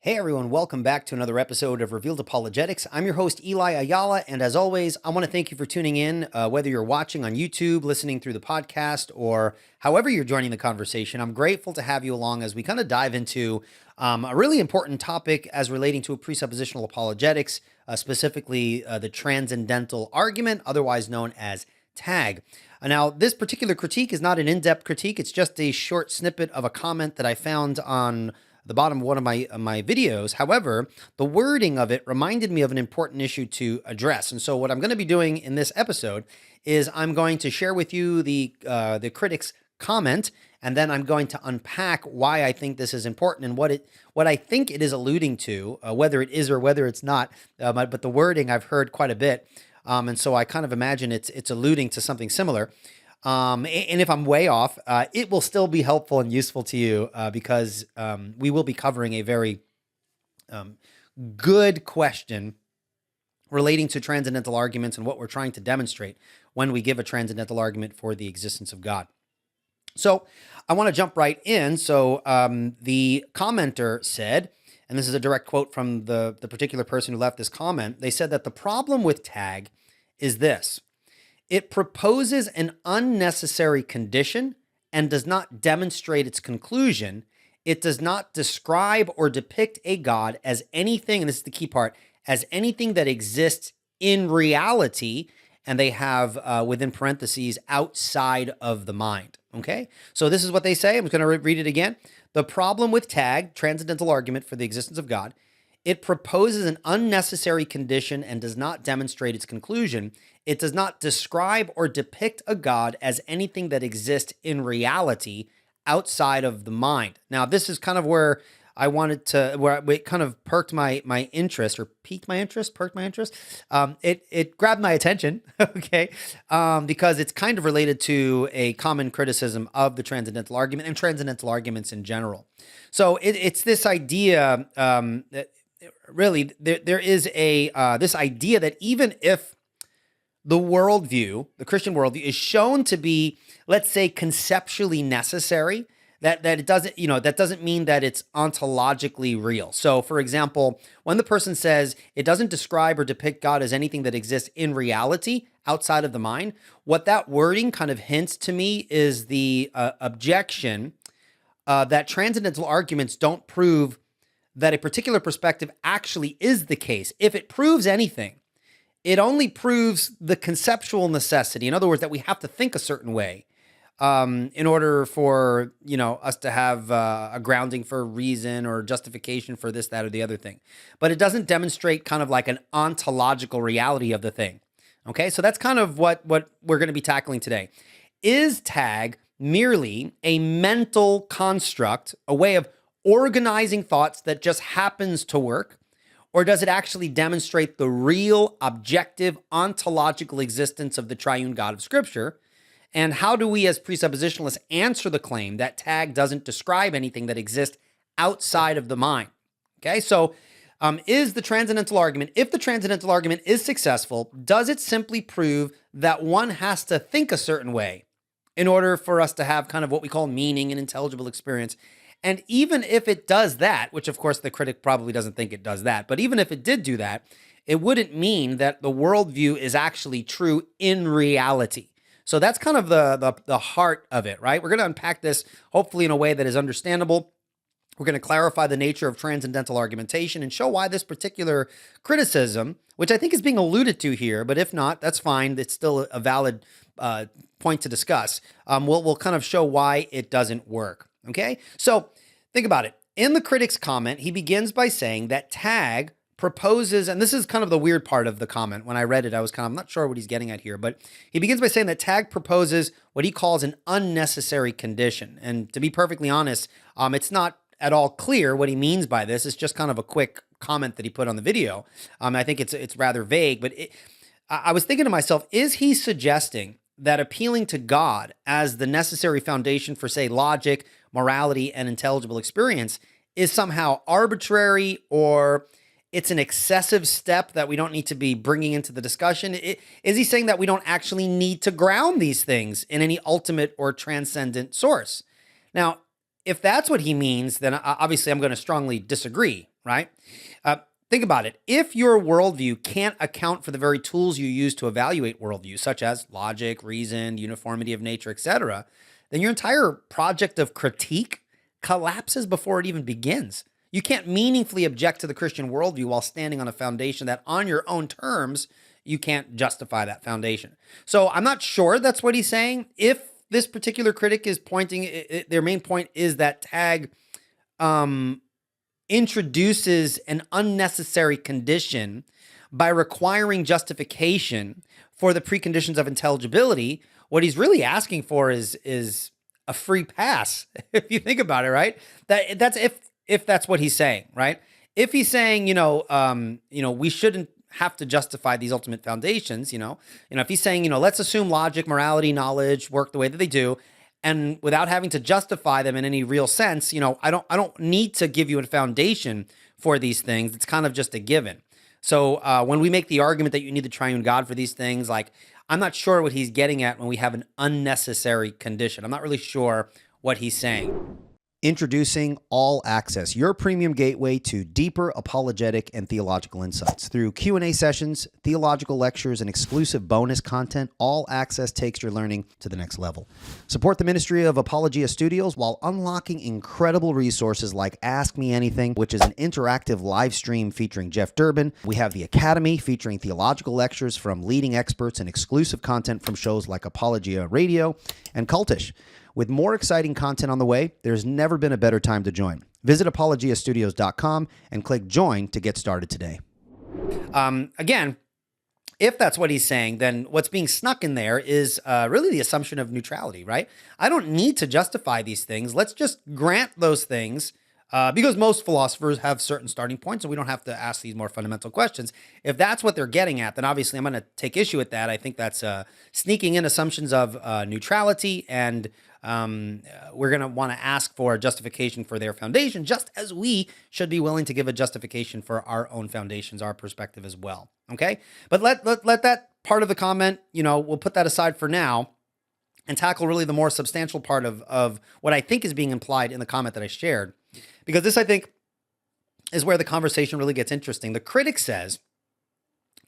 Hey everyone, welcome back to another episode of Revealed Apologetics. I'm your host, Eli Ayala, and as always, I want to thank you for tuning in, whether you're watching on YouTube, listening through the podcast, or however you're joining the conversation. I'm grateful to have you along as we kind of dive into a really important topic as relating to presuppositional apologetics, specifically the Transcendental Argument, otherwise known as TAG. Now, this particular critique is not an in-depth critique. It's just a short snippet of a comment that I found on the bottom of one of my videos. However, the wording of it reminded me of an important issue to address. And so what I'm going to be doing in this episode is I'm going to share with you the critic's comment, and then I'm going to unpack why I think this is important and what I think it is alluding to, whether it is or whether it's not. But the wording I've heard quite a bit, and so I kind of imagine it's alluding to something similar. And if I'm way off, it will still be helpful and useful to you because we will be covering a very good question relating to transcendental arguments and what we're trying to demonstrate when we give a transcendental argument for the existence of God. So I want to jump right in. So the commenter said, and this is a direct quote from the particular person who left this comment, they said that the problem with tag is this: it proposes an unnecessary condition and does not demonstrate its conclusion. It does not describe or depict a God as anything, and this is the key part, as anything that exists in reality, and they have within parentheses, outside of the mind. Okay? So this is what they say. I'm going to read it again. The problem with tag, Transcendental Argument for the Existence of God, it proposes an unnecessary condition and does not demonstrate its conclusion. It does not describe or depict a God as anything that exists in reality outside of the mind. Now, this is kind of where I wanted to, where it kind of perked my interest, or perked my interest. It grabbed my attention, okay, because it's kind of related to a common criticism of the transcendental argument and transcendental arguments in general. So it's this idea that really there is this idea that even if the worldview, the Christian worldview, is shown to be, let's say, conceptually necessary, that it doesn't, that doesn't mean that it's ontologically real. So, for example, when the person says it doesn't describe or depict God as anything that exists in reality outside of the mind, what that wording kind of hints to me is the objection that transcendental arguments don't prove that a particular perspective actually is the case. If it proves anything, it only proves the conceptual necessity. In other words, that we have to think a certain way in order for us to have a grounding for reason or justification for this, that, or the other thing. But it doesn't demonstrate kind of like an ontological reality of the thing. Okay, so that's kind of what we're going to be tackling today. Is tag merely a mental construct, a way of organizing thoughts that just happens to work? Or does it actually demonstrate the real, objective, ontological existence of the triune God of Scripture? And how do we as presuppositionalists answer the claim that tag doesn't describe anything that exists outside of the mind? Okay, so is the transcendental argument, if the transcendental argument is successful, does it simply prove that one has to think a certain way in order for us to have kind of what we call meaning and intelligible experience? And even if it does that, which of course the critic probably doesn't think it does that, but even if it did do that, it wouldn't mean that the worldview is actually true in reality. So that's kind of the heart of it, right? We're going to unpack this hopefully in a way that is understandable. We're going to clarify the nature of transcendental argumentation and show why this particular criticism, which I think is being alluded to here, but if not, that's fine. It's still a valid point to discuss. We'll kind of show why it doesn't work. Okay, so think about it. In the critic's comment, he begins by saying that tag proposes, and this is kind of the weird part of the comment. When I read it, I'm not sure what he's getting at here, but he begins by saying that tag proposes what he calls an unnecessary condition. And to be perfectly honest, it's not at all clear what he means by this. It's just kind of a quick comment that he put on the video. I think it's rather vague, but I was thinking to myself, is he suggesting that appealing to God as the necessary foundation for, say, logic, morality, and intelligible experience is somehow arbitrary, or it's an excessive step that we don't need to be bringing into the discussion? Is he saying that we don't actually need to ground these things in any ultimate or transcendent source? Now, if that's what he means, then obviously I'm going to strongly disagree, right? Think about it. If your worldview can't account for the very tools you use to evaluate worldview, such as logic, reason, uniformity of nature, etc., then your entire project of critique collapses before it even begins. You can't meaningfully object to the Christian worldview while standing on a foundation that, on your own terms, you can't justify that foundation. So I'm not sure that's what he's saying. If this particular critic is pointing, their main point is that tag introduces an unnecessary condition by requiring justification for the preconditions of intelligibility. What he's really asking for is a free pass, if you think about it, right? That's if that's what he's saying, right? If he's saying, we shouldn't have to justify these ultimate foundations, if he's saying, let's assume logic, morality, knowledge work the way that they do, and without having to justify them in any real sense, I don't need to give you a foundation for these things. It's kind of just a given. So when we make the argument that you need the triune God for these things, like, I'm not sure what he's getting at when we have an unnecessary condition. I'm not really sure what he's saying. Introducing All Access, your premium gateway to deeper apologetic and theological insights. Through Q&A sessions, theological lectures, and exclusive bonus content, All Access takes your learning to the next level. Support the ministry of Apologia Studios while unlocking incredible resources like Ask Me Anything, which is an interactive live stream featuring Jeff Durbin. We have the Academy featuring theological lectures from leading experts and exclusive content from shows like Apologia Radio and Cultish. With more exciting content on the way, there's never been a better time to join. Visit apologiastudios.com and click join to get started today. Again, if that's what he's saying, then what's being snuck in there is really the assumption of neutrality, right? I don't need to justify these things. Let's just grant those things because most philosophers have certain starting points, and we don't have to ask these more fundamental questions. If that's what they're getting at, then obviously I'm going to take issue with that. I think that's sneaking in assumptions of neutrality, and we're going to want to ask for a justification for their foundation, just as we should be willing to give a justification for our own foundations, our perspective as well. Okay, but let that part of the comment, we'll put that aside for now and tackle really the more substantial part of what I think is being implied in the comment that I shared, because this, I think, is where the conversation really gets interesting. The critic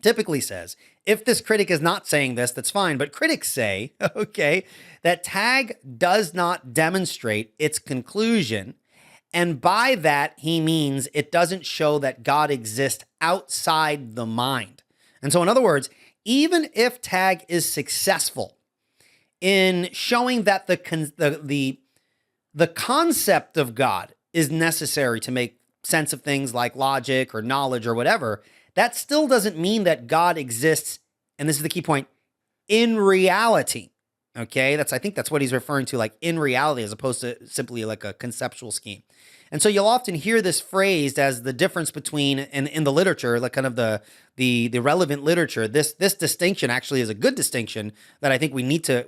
typically says, if this critic is not saying this, that's fine. But critics say, okay, that tag does not demonstrate its conclusion. And by that, he means it doesn't show that God exists outside the mind. And so in other words, even if tag is successful in showing that the concept of God is necessary to make sense of things like logic or knowledge or whatever, that still doesn't mean that God exists, and this is the key point, in reality. Okay, I think that's what he's referring to, like in reality, as opposed to simply like a conceptual scheme. And so you'll often hear this phrased as the difference between, in the literature, like kind of the relevant literature. This distinction actually is a good distinction that I think we need to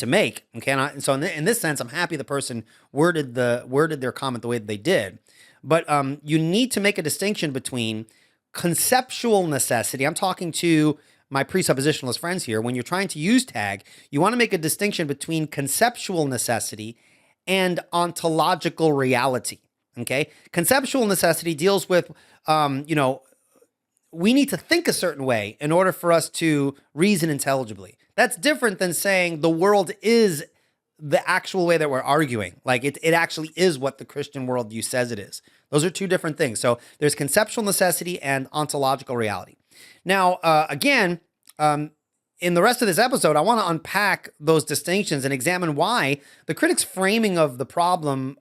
make. Okay, and so in this sense, I'm happy the person worded their comment the way that they did. But you need to make a distinction between conceptual necessity. I'm talking to my presuppositionalist friends here. When you're trying to use tag, you want to make a distinction between conceptual necessity and ontological reality. Okay, conceptual necessity deals with, we need to think a certain way in order for us to reason intelligibly. That's different than saying the world is the actual way that we're arguing. Like it actually is what the Christian worldview says it is. Those are two different things. So there's conceptual necessity and ontological reality. Now, again, in the rest of this episode, I want to unpack those distinctions and examine why the critic's framing of the problem,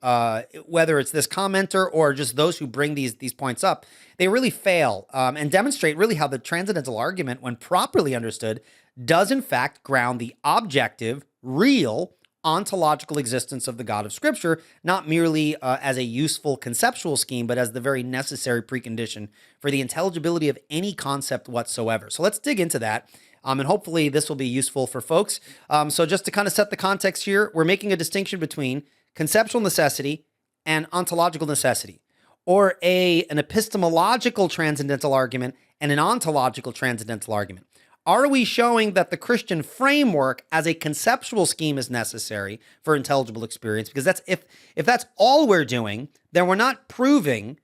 whether it's this commenter or just those who bring these points up, they really fail and demonstrate really how the transcendental argument, when properly understood, does in fact ground the objective, real, ontological existence of the God of Scripture, not merely as a useful conceptual scheme, but as the very necessary precondition for the intelligibility of any concept whatsoever. So let's dig into that, and hopefully this will be useful for folks. So just to kind of set the context here, we're making a distinction between conceptual necessity and ontological necessity, or an epistemological transcendental argument and an ontological transcendental argument. Are we showing that the Christian framework as a conceptual scheme is necessary for intelligible experience? Because that's if that's all we're doing, then we're not proving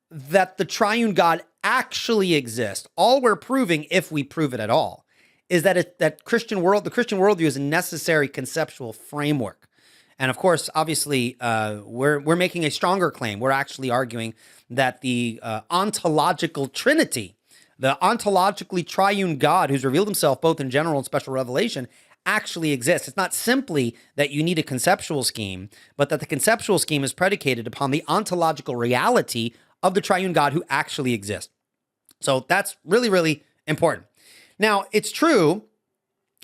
that the triune God actually exists. All we're proving, if we prove it at all, is that the Christian worldview is a necessary conceptual framework. And of course, obviously, we're making a stronger claim. We're actually arguing that the ontological trinity, the ontologically triune God who's revealed himself both in general and special revelation, actually exists. It's not simply that you need a conceptual scheme, but that the conceptual scheme is predicated upon the ontological reality of the triune God who actually exists. So that's really, really important. Now, it's true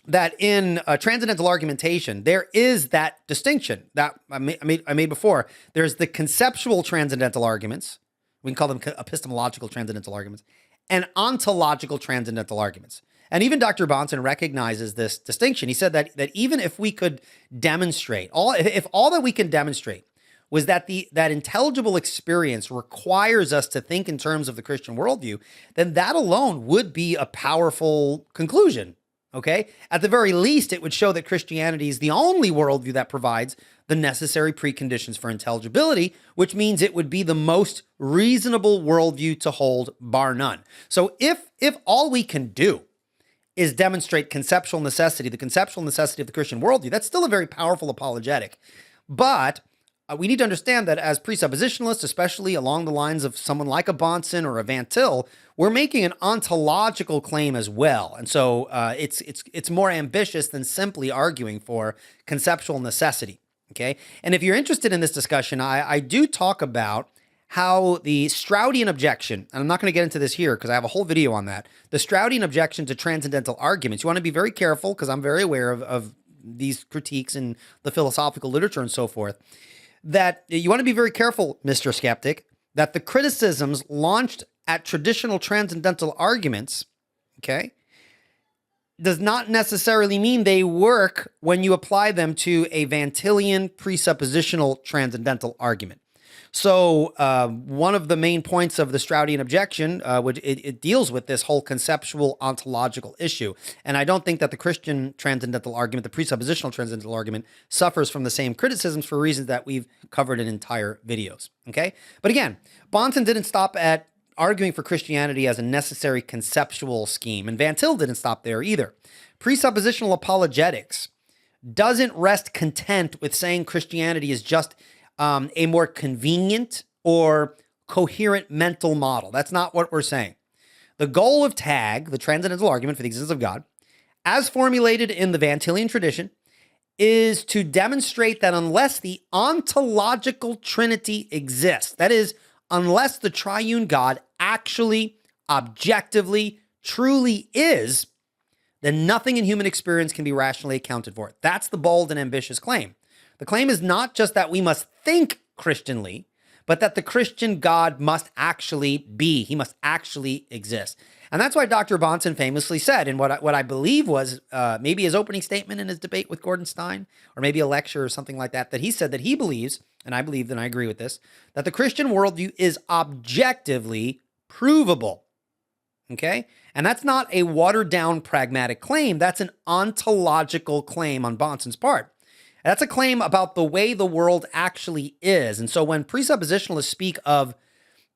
that in transcendental argumentation, there is that distinction that I made before. There's the conceptual transcendental arguments. We can call them epistemological transcendental arguments and ontological transcendental arguments. And even Dr. Bahnsen recognizes this distinction. He said that even if we could demonstrate, if all that we can demonstrate was that that intelligible experience requires us to think in terms of the Christian worldview, then that alone would be a powerful conclusion. Okay? At the very least, it would show that Christianity is the only worldview that provides the necessary preconditions for intelligibility, which means it would be the most reasonable worldview to hold, bar none. So if all we can do is demonstrate conceptual necessity, the conceptual necessity of the Christian worldview, that's still a very powerful apologetic. But we need to understand that as presuppositionalists, especially along the lines of someone like a Bahnsen or a Van Til, we're making an ontological claim as well. And so it's more ambitious than simply arguing for conceptual necessity, okay? And if you're interested in this discussion, I do talk about how the Stroudian objection, and I'm not going to get into this here because I have a whole video on that, the Stroudian objection to transcendental arguments. You want to be very careful because I'm very aware of these critiques in the philosophical literature and so forth, that you want to be very careful, Mr. Skeptic, that the criticisms launched at traditional transcendental arguments, okay, does not necessarily mean they work when you apply them to a Van Tilian presuppositional transcendental argument. So one of the main points of the Stroudian objection, it deals with this whole conceptual ontological issue. And I don't think that the Christian transcendental argument, the presuppositional transcendental argument, suffers from the same criticisms for reasons that we've covered in entire videos, okay? But again, Bahnsen didn't stop at arguing for Christianity as a necessary conceptual scheme, and Van Til didn't stop there either. Presuppositional apologetics doesn't rest content with saying Christianity is just a more convenient or coherent mental model. That's not what we're saying. The goal of TAG, the Transcendental Argument for the Existence of God, as formulated in the Van Tilian tradition, is to demonstrate that unless the ontological trinity exists, that is, unless the triune God actually, objectively, truly is, then nothing in human experience can be rationally accounted for. That's the bold and ambitious claim. The claim is not just that we must think Christianly, but that the Christian God must actually be. He must actually exist. And that's why Dr. Bahnsen famously said in what I believe was maybe his opening statement in his debate with Gordon Stein, or maybe a lecture or something like that, that he said that he believes, and I believe and I agree with this, that the Christian worldview is objectively provable. Okay? And that's not a watered down pragmatic claim. That's an ontological claim on Bahnsen's part. That's a claim about the way the world actually is. And so when presuppositionalists speak of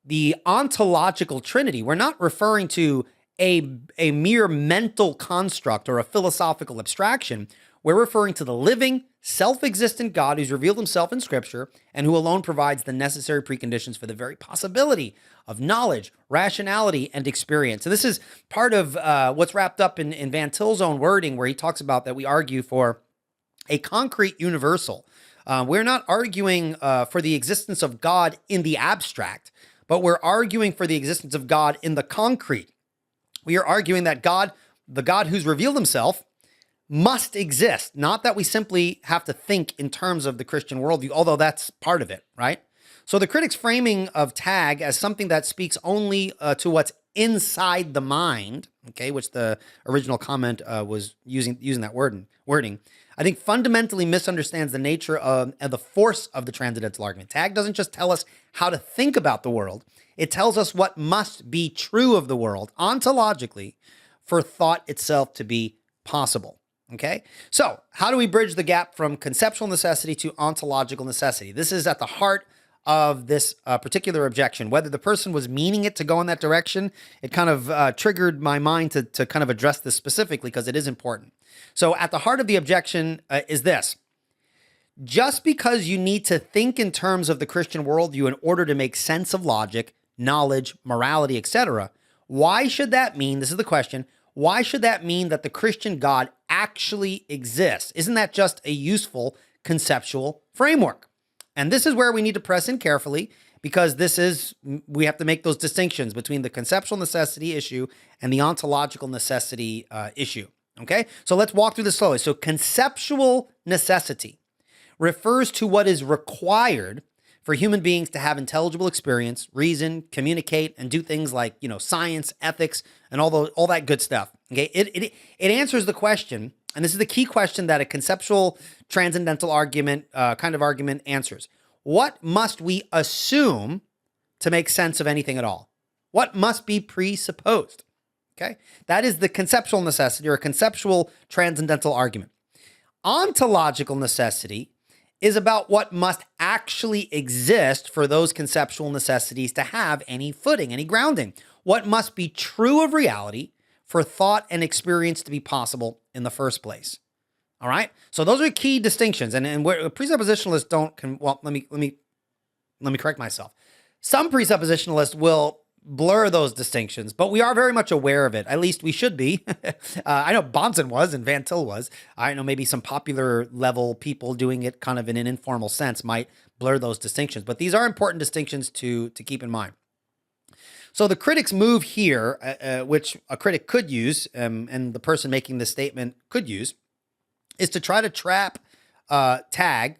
the ontological trinity, we're not referring to a mere mental construct or a philosophical abstraction. We're referring to the living, self-existent God who's revealed himself in Scripture and who alone provides the necessary preconditions for the very possibility of knowledge, rationality, and experience. So this is part of what's wrapped up in Van Til's own wording, where he talks about that we argue for a concrete universal. We're not arguing for the existence of God in the abstract, but we're arguing for the existence of God in the concrete. We are arguing that God, the God who's revealed himself, must exist, not that we simply have to think in terms of the Christian worldview, although that's part of it, right? So the critics' framing of TAG as something that speaks only to what's inside the mind, okay, which the original comment was using that wording, I think fundamentally misunderstands the nature of and the force of the transcendental argument. TAG doesn't just tell us how to think about the world. It tells us what must be true of the world ontologically for thought itself to be possible. Okay, so how do we bridge the gap from conceptual necessity to ontological necessity? This is at the heart of this particular objection. Whether the person was meaning it to go in that direction, it kind of triggered my mind to kind of address this specifically because it is important. So at the heart of the objection is this. Just because you need to think in terms of the Christian worldview in order to make sense of logic, knowledge, morality, etc., why should that mean, this is the question, why should that mean that the Christian God actually exists? Isn't that just a useful conceptual framework? And this is where we need to press in carefully because we have to make those distinctions between the conceptual necessity issue and the ontological necessity issue. Okay, so let's walk through this slowly. So conceptual necessity refers to what is required for human beings to have intelligible experience, reason, communicate, and do things like, science, ethics, and all that good stuff. Okay, it answers the question, and this is the key question that a conceptual transcendental argument kind of argument answers. What must we assume to make sense of anything at all? What must be presupposed? Okay, that is the conceptual necessity or conceptual transcendental argument. Ontological necessity is about what must actually exist for those conceptual necessities to have any footing, any grounding. What must be true of reality for thought and experience to be possible in the first place. All right? So those are key distinctions. And where presuppositionalists let me correct myself. Some presuppositionalists will blur those distinctions, but we are very much aware of it. At least we should be. I know Bonson was and Van Til was. I know maybe some popular level people doing it kind of in an informal sense might blur those distinctions, but these are important distinctions to keep in mind. So the critic's move here, which a critic could use, and the person making this statement could use, is to try to trap tag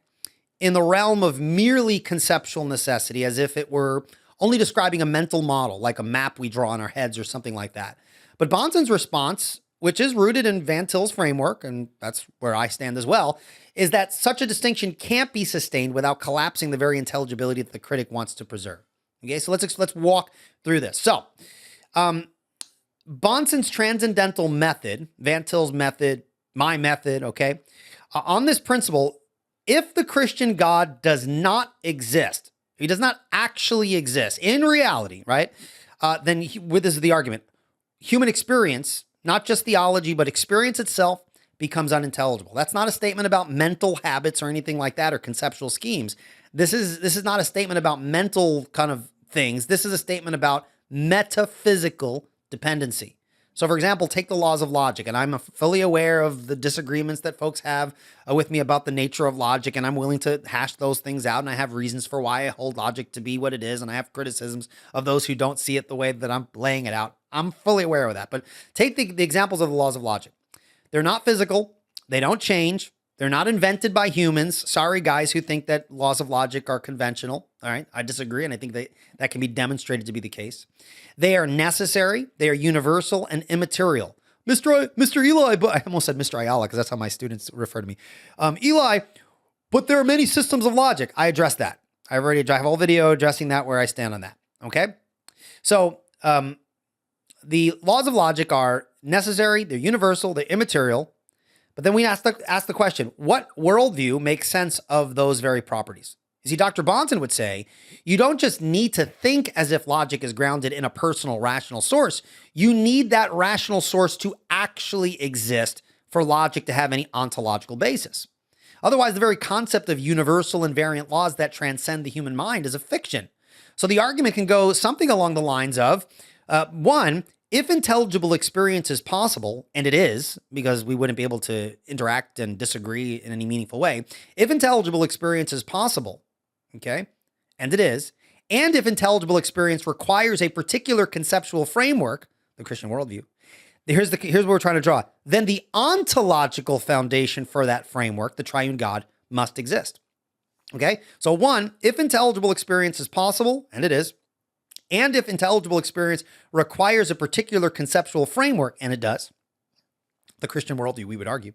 in the realm of merely conceptual necessity as if it were only describing a mental model, like a map we draw in our heads or something like that. But Bonson's response, which is rooted in Van Til's framework, and that's where I stand as well, is that such a distinction can't be sustained without collapsing the very intelligibility that the critic wants to preserve. Okay, so let's walk through this. So, Bonson's transcendental method, Van Til's method, my method, okay, on this principle, if the Christian God does not exist, he does not actually exist in reality, right? Then this is the argument. Human experience, not just theology, but experience itself becomes unintelligible. That's not a statement about mental habits or anything like that or conceptual schemes. This is not a statement about mental kind of things. This is a statement about metaphysical dependency. So, for example, take the laws of logic, and I'm fully aware of the disagreements that folks have with me about the nature of logic, and I'm willing to hash those things out, and I have reasons for why I hold logic to be what it is, and I have criticisms of those who don't see it the way that I'm laying it out. I'm fully aware of that, but take the examples of the laws of logic. They're not physical. They don't change. They're not invented by humans. Sorry, guys who think that laws of logic are conventional. All right, I disagree, and I think that can be demonstrated to be the case. They are necessary. They are universal and immaterial. Mr. Eli, but I almost said Mr. Ayala because that's how my students refer to me. Eli, but there are many systems of logic. I addressed that. I have a whole video addressing that where I stand on that. Okay, so the laws of logic are necessary. They're universal. They're immaterial. But then we ask the question, what worldview makes sense of those very properties? You see, Dr. Bonson would say, you don't just need to think as if logic is grounded in a personal rational source. You need that rational source to actually exist for logic to have any ontological basis. Otherwise, the very concept of universal invariant laws that transcend the human mind is a fiction. So the argument can go something along the lines of, one, if intelligible experience is possible, and it is, because we wouldn't be able to interact and disagree in any meaningful way, if intelligible experience is possible, okay, and it is, and if intelligible experience requires a particular conceptual framework, the Christian worldview, here's what we're trying to draw, then the ontological foundation for that framework, the triune God, must exist. Okay, so one, if intelligible experience is possible, and it is, and if intelligible experience requires a particular conceptual framework, and it does, the Christian worldview, we would argue,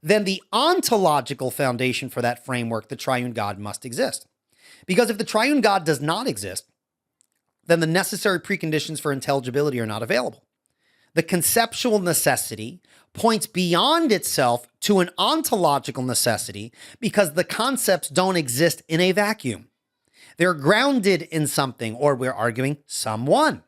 then the ontological foundation for that framework, the triune God, must exist. Because if the triune God does not exist, then the necessary preconditions for intelligibility are not available. the conceptual necessity points beyond itself to an ontological necessity because the concepts don't exist in a vacuum. They're grounded in something, or we're arguing someone.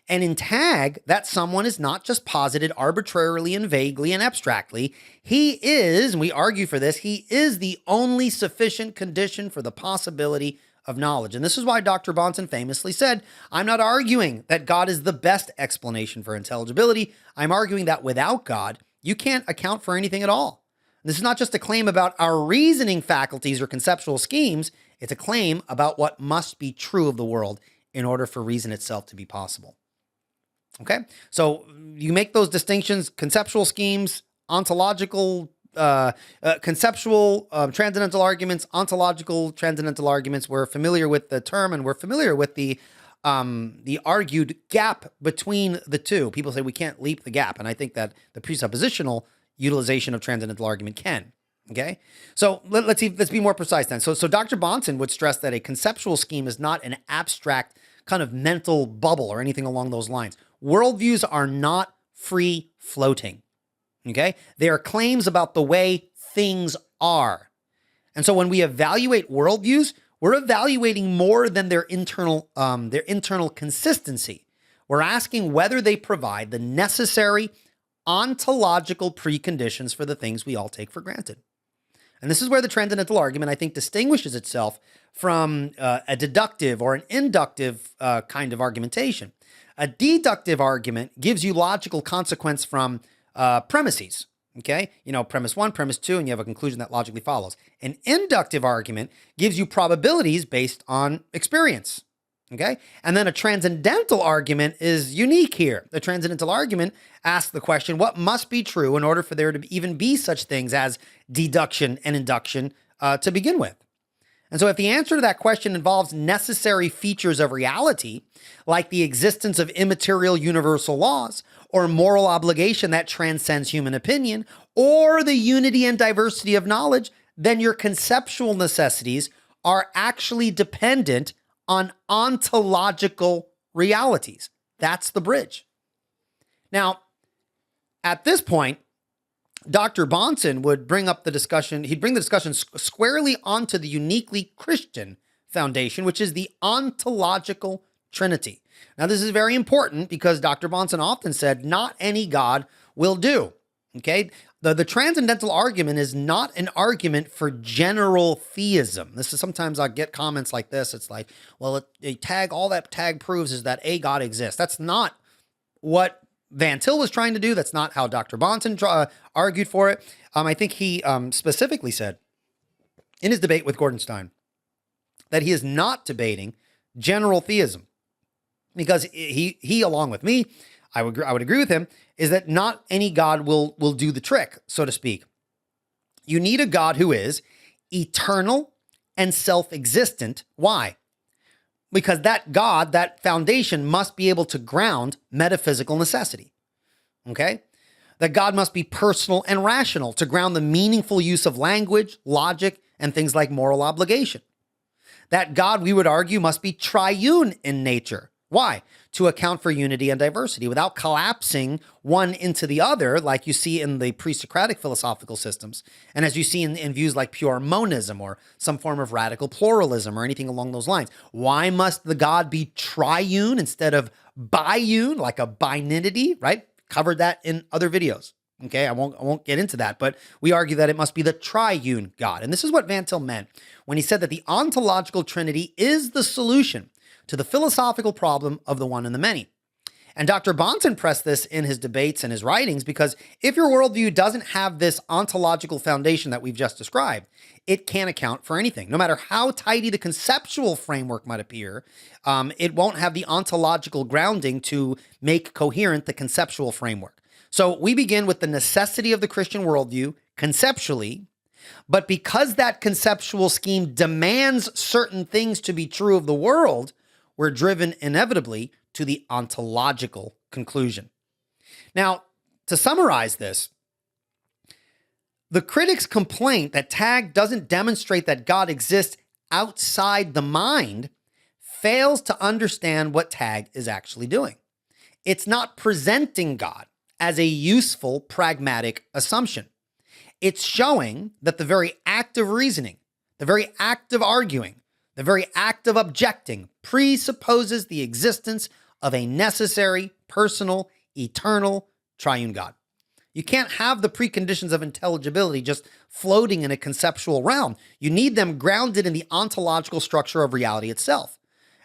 And in tag, that someone is not just posited arbitrarily and vaguely and abstractly. He is, and we argue for this, he is the only sufficient condition for the possibility of knowledge. And this is why Dr. Bahnsen famously said, I'm not arguing that God is the best explanation for intelligibility. I'm arguing that without God, you can't account for anything at all. This is not just a claim about our reasoning faculties or conceptual schemes. It's a claim about what must be true of the world in order for reason itself to be possible. Okay, so you make those distinctions: conceptual schemes, ontological, conceptual, transcendental arguments, ontological, transcendental arguments. We're familiar with the term, and we're familiar with the argued gap between the two. People say we can't leap the gap, and I think that the presuppositional utilization of transcendental argument can. Okay, so let's be more precise then. So Dr. Bahnsen would stress that a conceptual scheme is not an abstract kind of mental bubble or anything along those lines. Worldviews are not free floating. Okay, they are claims about the way things are. And so when we evaluate worldviews, we're evaluating more than their internal consistency. We're asking whether they provide the necessary ontological preconditions for the things we all take for granted. And this is where the transcendental argument, I think, distinguishes itself from a deductive or an inductive kind of argumentation. A deductive argument gives you logical consequence from premises. Okay, premise 1, premise 2, and you have a conclusion that logically follows. An inductive argument gives you probabilities based on experience. Okay, and then a transcendental argument is unique here. The transcendental argument asks the question, what must be true in order for there to even be such things as deduction and induction to begin with? And so if the answer to that question involves necessary features of reality, like the existence of immaterial universal laws, or moral obligation that transcends human opinion, or the unity and diversity of knowledge, then your conceptual necessities are actually dependent on ontological realities. That's the bridge. Now, at this point, Dr. Bahnsen would bring up the discussion, he'd bring the discussion squarely onto the uniquely Christian foundation, which is the ontological trinity. Now, this is very important because Dr. Bahnsen often said, not any God will do. Okay? The transcendental argument is not an argument for general theism. This is sometimes I get comments like this. It's like, well, all that tag proves is that a God exists. That's not what Van Til was trying to do. That's not how Dr. Bahnsen argued for it. I think he specifically said in his debate with Gordon Stein that he is not debating general theism because he along with me, I would agree with him, is that not any God will do the trick, so to speak. You need a God who is eternal and self-existent. Why? Because that God, that foundation, must be able to ground metaphysical necessity. Okay? That God must be personal and rational to ground the meaningful use of language, logic, and things like moral obligation. That God, we would argue, must be triune in nature. Why? To account for unity and diversity without collapsing one into the other, like you see in the pre-Socratic philosophical systems, and as you see in views like pure monism or some form of radical pluralism or anything along those lines. Why must the God be triune instead of biune, like a binity, right? Covered that in other videos. Okay, I won't get into that, but we argue that it must be the triune God. And this is what Van Til meant when he said that the ontological trinity is the solution to the philosophical problem of the one and the many. And Dr. Bahnsen pressed this in his debates and his writings because if your worldview doesn't have this ontological foundation that we've just described, it can't account for anything. No matter how tidy the conceptual framework might appear, it won't have the ontological grounding to make coherent the conceptual framework. So we begin with the necessity of the Christian worldview conceptually, but because that conceptual scheme demands certain things to be true of the world, we're driven inevitably to the ontological conclusion. Now, to summarize this, the critic's complaint that tag doesn't demonstrate that God exists outside the mind fails to understand what tag is actually doing. It's not presenting God. as a useful pragmatic assumption. It's showing that the very act of reasoning, the very act of arguing, the very act of objecting presupposes the existence of a necessary, personal, eternal, triune God. You can't have the preconditions of intelligibility just floating in a conceptual realm. You need them grounded in the ontological structure of reality itself.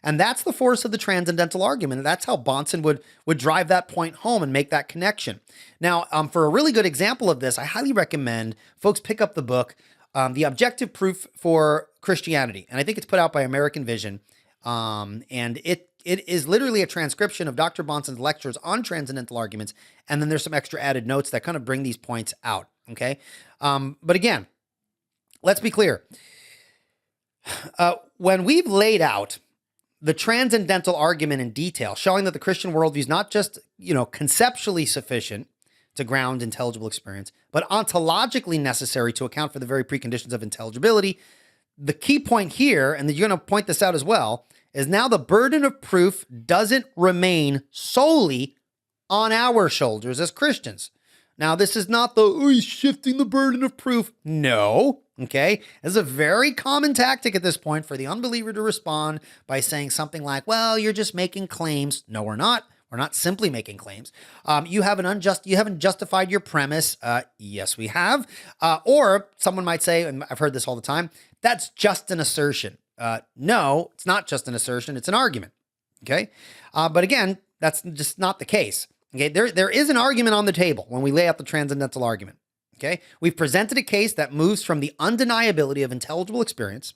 And that's the force of the transcendental argument. And that's how Bahnsen would drive that point home and make that connection. Now, for a really good example of this, I highly recommend folks pick up the book, The Objective Proof for Christianity. And I think it's put out by American Vision. And it is literally a transcription of Dr. Bahnsen's lectures on transcendental arguments. And then there's some extra added notes that kind of bring these points out. Okay. But again, let's be clear. When we've laid out the transcendental argument in detail, showing that the Christian worldview is not just, conceptually sufficient to ground intelligible experience, but ontologically necessary to account for the very preconditions of intelligibility. The key point here, and you're going to point this out as well, is now the burden of proof doesn't remain solely on our shoulders as Christians. Now, this is not he's shifting the burden of proof. No. Okay. This is a very common tactic at this point for the unbeliever to respond by saying something like, well, you're just making claims. No, we're not. We're not simply making claims. You haven't justified your premise. Yes, we have. Or someone might say, and I've heard this all the time, that's just an assertion. No, it's not just an assertion. It's an argument. Okay. But again, that's just not the case. Okay. There is an argument on the table when we lay out the transcendental argument. Okay. We've presented a case that moves from the undeniability of intelligible experience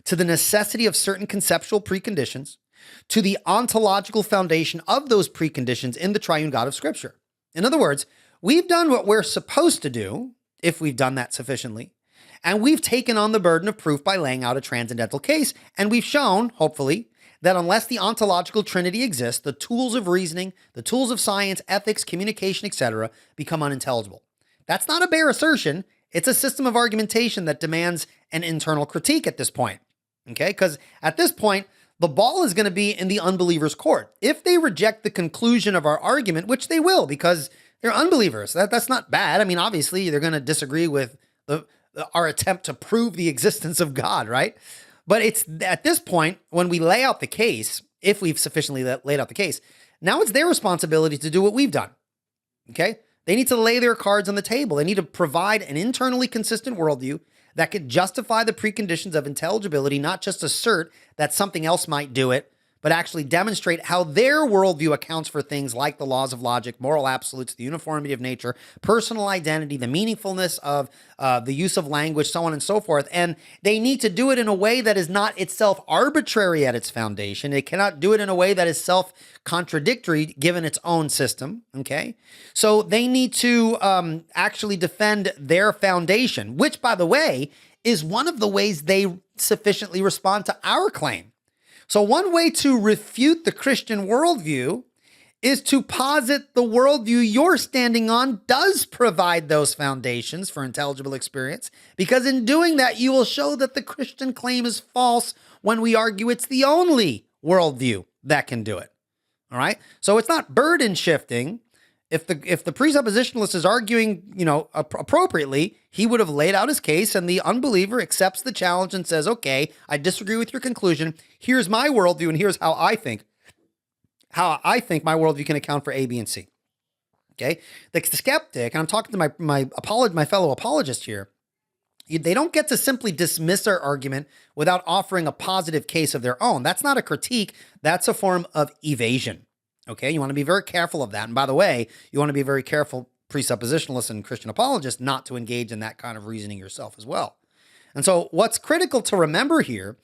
to the necessity of certain conceptual preconditions to the ontological foundation of those preconditions in the triune God of Scripture. In other words, we've done what we're supposed to do, if we've done that sufficiently, and we've taken on the burden of proof by laying out a transcendental case, and we've shown, hopefully, that unless the ontological trinity exists, the tools of reasoning, the tools of science, ethics, communication, etc., become unintelligible. That's not a bare assertion. It's a system of argumentation that demands an internal critique at this point. Okay? Because at this point, the ball is going to be in the unbeliever's court. If they reject the conclusion of our argument, which they will because they're unbelievers, that's not bad. I mean, obviously, they're going to disagree with our attempt to prove the existence of God, right? But it's at this point, when we lay out the case, if we've sufficiently laid out the case, now it's their responsibility to do what we've done. Okay? They need to lay their cards on the table. They need to provide an internally consistent worldview that could justify the preconditions of intelligibility, not just assert that something else might do it, but actually demonstrate how their worldview accounts for things like the laws of logic, moral absolutes, the uniformity of nature, personal identity, the meaningfulness of the use of language, so on and so forth. And they need to do it in a way that is not itself arbitrary at its foundation. It cannot do it in a way that is self-contradictory given its own system, okay? So they need to actually defend their foundation, which, by the way, is one of the ways they sufficiently respond to our claim. So one way to refute the Christian worldview is to posit the worldview you're standing on does provide those foundations for intelligible experience, because in doing that, you will show that the Christian claim is false when we argue it's the only worldview that can do it. All right? So it's not burden shifting. If the presuppositionalist is arguing, appropriately, he would have laid out his case, and the unbeliever accepts the challenge and says, okay, I disagree with your conclusion. Here's my worldview, and here's how I think my worldview can account for A, B, and C. Okay? The skeptic, and I'm talking to my fellow apologist here, they don't get to simply dismiss our argument without offering a positive case of their own. That's not a critique. That's a form of evasion. Okay, you want to be very careful of that. And by the way, you want to be very careful, presuppositionalists and Christian apologists, not to engage in that kind of reasoning yourself as well. And so what's critical to remember here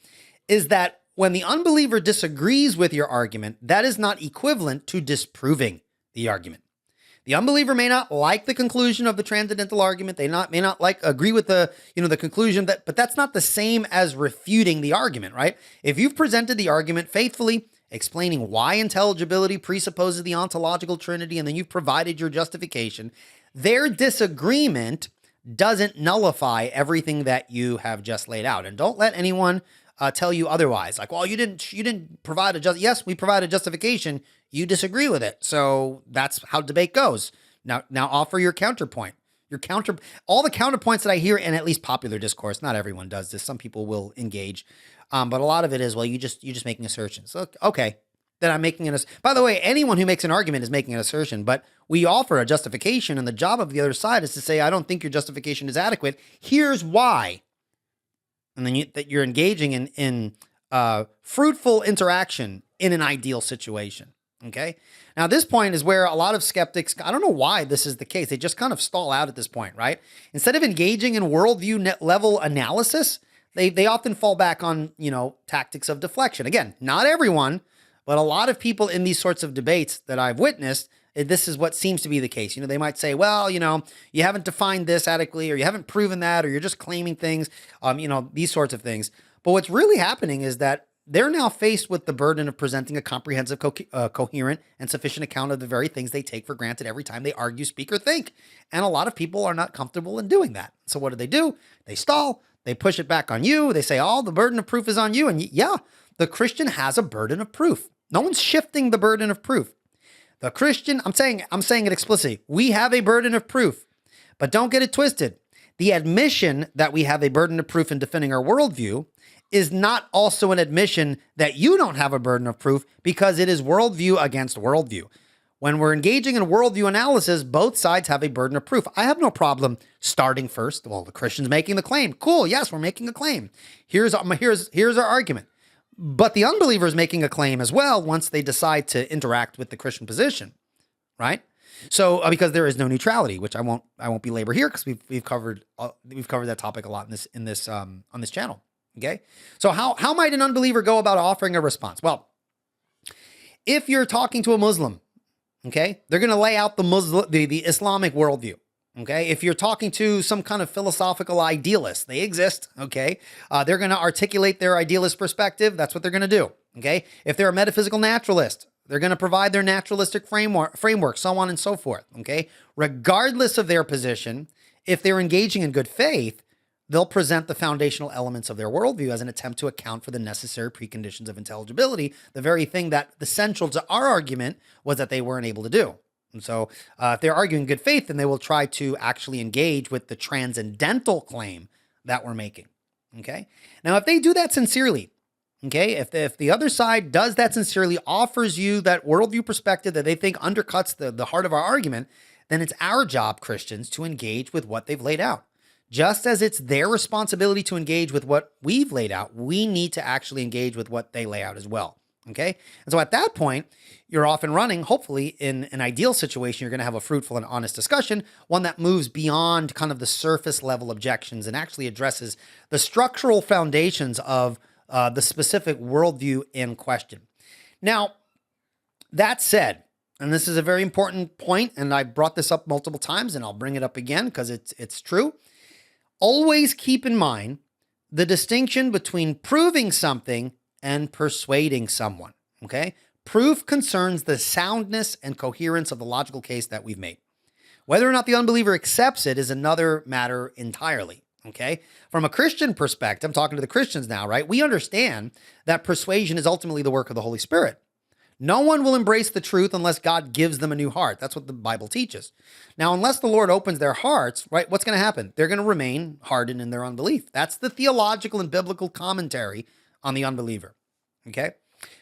is that when the unbeliever disagrees with your argument, that is not equivalent to disproving the argument. The unbeliever may not like the conclusion of the transcendental argument. They may not agree with the conclusion, but that's not the same as refuting the argument, right? If you've presented the argument faithfully, explaining why intelligibility presupposes the ontological trinity, and then you've provided your justification, their disagreement doesn't nullify everything that you have just laid out. And don't let anyone tell you otherwise. Like, well, you didn't provide yes, we provided justification. You disagree with it. So that's how debate goes. Now offer your counterpoint. All the counterpoints that I hear in at least popular discourse, not everyone does this. Some people will engage. But a lot of it is, well, you're just making assertions. So, okay, then I'm making an, by the way, anyone who makes an argument is making an assertion, but we offer a justification, and the job of the other side is to say, I don't think your justification is adequate. Here's why. And then you're engaging in fruitful interaction in an ideal situation. Okay. Now, this point is where a lot of skeptics, I don't know why this is the case. They just kind of stall out at this point, right? Instead of engaging in worldview net level analysis, they often fall back on, tactics of deflection. Again, not everyone, but a lot of people in these sorts of debates that I've witnessed, this is what seems to be the case. They might say, well, you haven't defined this adequately, or you haven't proven that, or you're just claiming things, these sorts of things. But what's really happening is that they're now faced with the burden of presenting a comprehensive, coherent, and sufficient account of the very things they take for granted every time they argue, speak, or think. And a lot of people are not comfortable in doing that. So what do? They stall. They push it back on you. They say, the burden of proof is on you. And yeah, the Christian has a burden of proof. No one's shifting the burden of proof. The Christian, I'm saying it explicitly. We have a burden of proof, but don't get it twisted. The admission that we have a burden of proof in defending our worldview is not also an admission that you don't have a burden of proof, because it is worldview against worldview. When we're engaging in worldview analysis, both sides have a burden of proof. I have no problem starting first. Well, the Christian's making the claim. Cool. Yes, we're making a claim. Here's our argument. But the unbeliever is making a claim as well once they decide to interact with the Christian position, right? So because there is no neutrality, which I won't belabor here, because we've covered that topic a lot on this channel. Okay. So how might an unbeliever go about offering a response? Well, if you're talking to a Muslim, okay, they're going to lay out the Islamic worldview. Okay. If you're talking to some kind of philosophical idealist, they exist. Okay. They're going to articulate their idealist perspective. That's what they're going to do. Okay. If they're a metaphysical naturalist, they're going to provide their naturalistic framework, so on and so forth. Okay. Regardless of their position, if they're engaging in good faith, they'll present the foundational elements of their worldview as an attempt to account for the necessary preconditions of intelligibility, the very thing that the central to our argument was that they weren't able to do. And so if they're arguing good faith, then they will try to actually engage with the transcendental claim that we're making. Okay. Now, if they do that sincerely, okay, if the other side does that sincerely, offers you that worldview perspective that they think undercuts the heart of our argument, then it's our job, Christians, to engage with what they've laid out. Just as it's their responsibility to engage with what we've laid out, we need to actually engage with what they lay out as well. Okay. And so at that point, you're off and running. Hopefully, in an ideal situation, you're going to have a fruitful and honest discussion, one that moves beyond kind of the surface level objections and actually addresses the structural foundations of the specific worldview in question. Now, that said, and this is a very important point, and I brought this up multiple times, and I'll bring it up again because it's true. Always keep in mind the distinction between proving something and persuading someone, okay? Proof concerns the soundness and coherence of the logical case that we've made. Whether or not the unbeliever accepts it is another matter entirely, okay? From a Christian perspective, I'm talking to the Christians now, right? We understand that persuasion is ultimately the work of the Holy Spirit. No one will embrace the truth unless God gives them a new heart. That's what the Bible teaches. Now, unless the Lord opens their hearts, right, what's going to happen? They're going to remain hardened in their unbelief. That's the theological and biblical commentary on the unbeliever, okay?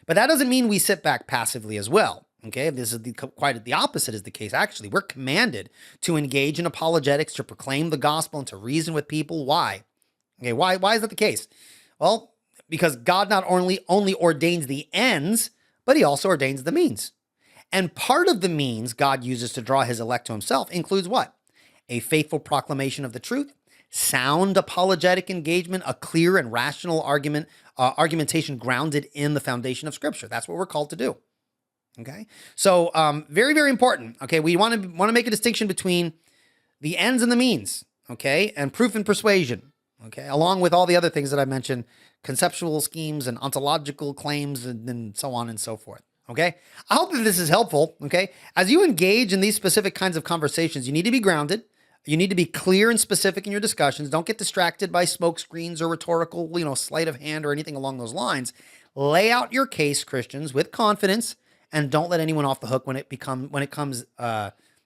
But that doesn't mean we sit back passively as well, okay? This is quite the opposite is the case, actually. We're commanded to engage in apologetics, to proclaim the gospel, and to reason with people. Why? Okay, why is that the case? Well, because God not only ordains the ends, but he also ordains the means. And part of the means God uses to draw his elect to himself includes what? A faithful proclamation of the truth, sound apologetic engagement, a clear and rational argumentation grounded in the foundation of Scripture. That's what we're called to do. Okay? So very, very important. Okay, we want to make a distinction between the ends and the means, okay, and proof and persuasion, okay, along with all the other things that I mentioned, conceptual schemes and ontological claims and so on and so forth. Okay. I hope that this is helpful. Okay. As you engage in these specific kinds of conversations, you need to be grounded. You need to be clear and specific in your discussions. Don't get distracted by smoke screens or rhetorical, sleight of hand or anything along those lines. Lay out your case, Christians, with confidence, and don't let anyone off the hook when it comes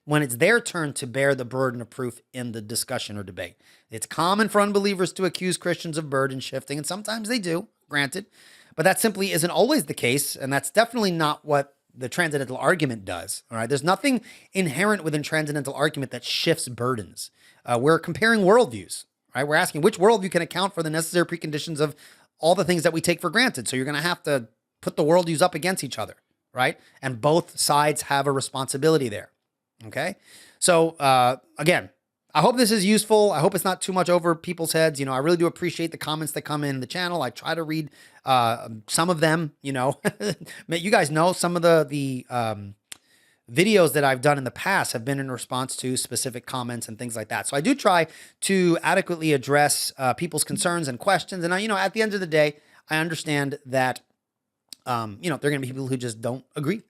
when it's their turn to bear the burden of proof in the discussion or debate. It's common for unbelievers to accuse Christians of burden shifting, and sometimes they do, granted, but that simply isn't always the case, and that's definitely not what the transcendental argument does. All right, there's nothing inherent within transcendental argument that shifts burdens. We're comparing worldviews, right? We're asking which worldview can account for the necessary preconditions of all the things that we take for granted. So you're going to have to put the worldviews up against each other, right? And both sides have a responsibility there. Okay. So, again, I hope this is useful. I hope it's not too much over people's heads. I really do appreciate the comments that come in the channel. I try to read, some of them, you guys know some of the videos that I've done in the past have been in response to specific comments and things like that. So I do try to adequately address, people's concerns and questions. And at the end of the day, I understand that, there are going to be people who just don't agree.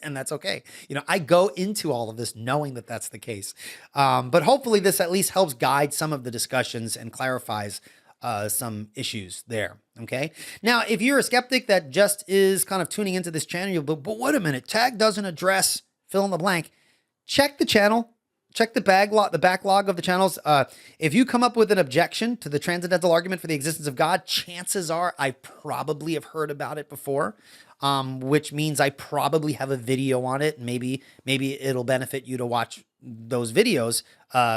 And that's okay. I go into all of this knowing that that's the case. But hopefully this at least helps guide some of the discussions and clarifies some issues there. Okay. Now, if you're a skeptic that just is kind of tuning into this channel, you'll be, but wait a minute, tag doesn't address fill in the blank. Check the channel. Check the backlog of the channels. If you come up with an objection to the transcendental argument for the existence of God, chances are I probably have heard about it before, which means I probably have a video on it. Maybe it'll benefit you to watch those videos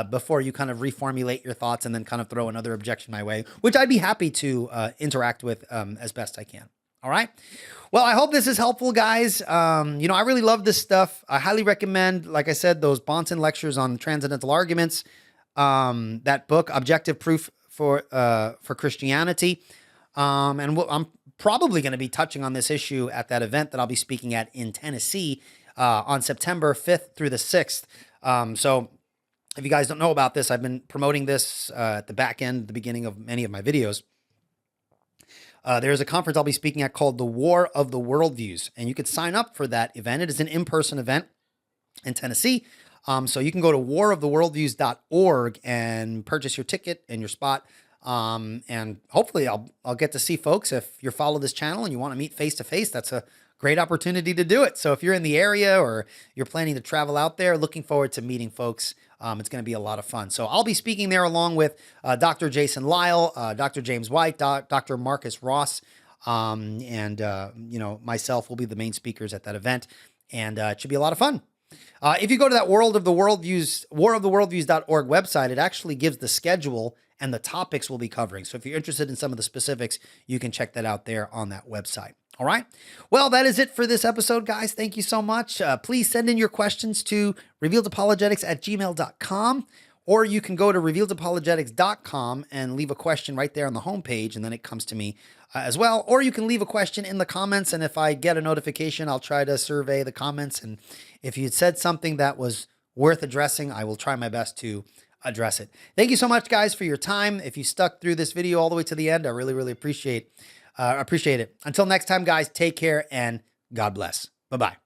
before you kind of reformulate your thoughts and then kind of throw another objection my way, which I'd be happy to interact with as best I can. All right. Well, I hope this is helpful, guys. I really love this stuff. I highly recommend, like I said, those Bonson lectures on transcendental arguments, that book, Objective Proof for Christianity. And I'm probably going to be touching on this issue at that event that I'll be speaking at in Tennessee on September 5th through the 6th. So if you guys don't know about this, I've been promoting this at the back end, the beginning of many of my videos. There's a conference I'll be speaking at called the War of the Worldviews, and you could sign up for that event. It is an in-person event in Tennessee. So you can go to waroftheworldviews.org and purchase your ticket and your spot. And hopefully I'll get to see folks. If you follow this channel and you want to meet face to face, that's a great opportunity to do it. So if you're in the area or you're planning to travel out there, looking forward to meeting folks. It's going to be a lot of fun. So I'll be speaking there along with Dr. Jason Lyle, Dr. James White, Dr. Marcus Ross, and myself will be the main speakers at that event. And it should be a lot of fun. If you go to that waroftheworldviews.org website, it actually gives the schedule and the topics we'll be covering. So if you're interested in some of the specifics, you can check that out there on that website. All right. Well, that is it for this episode, guys. Thank you so much. Please send in your questions to revealedapologetics@gmail.com, or you can go to revealedapologetics.com and leave a question right there on the homepage, and then it comes to me as well. Or you can leave a question in the comments, and if I get a notification, I'll try to survey the comments. And if you said something that was worth addressing, I will try my best to address it. Thank you so much, guys, for your time. If you stuck through this video all the way to the end, I really, really appreciate it. Until next time, guys, take care and God bless. Bye-bye.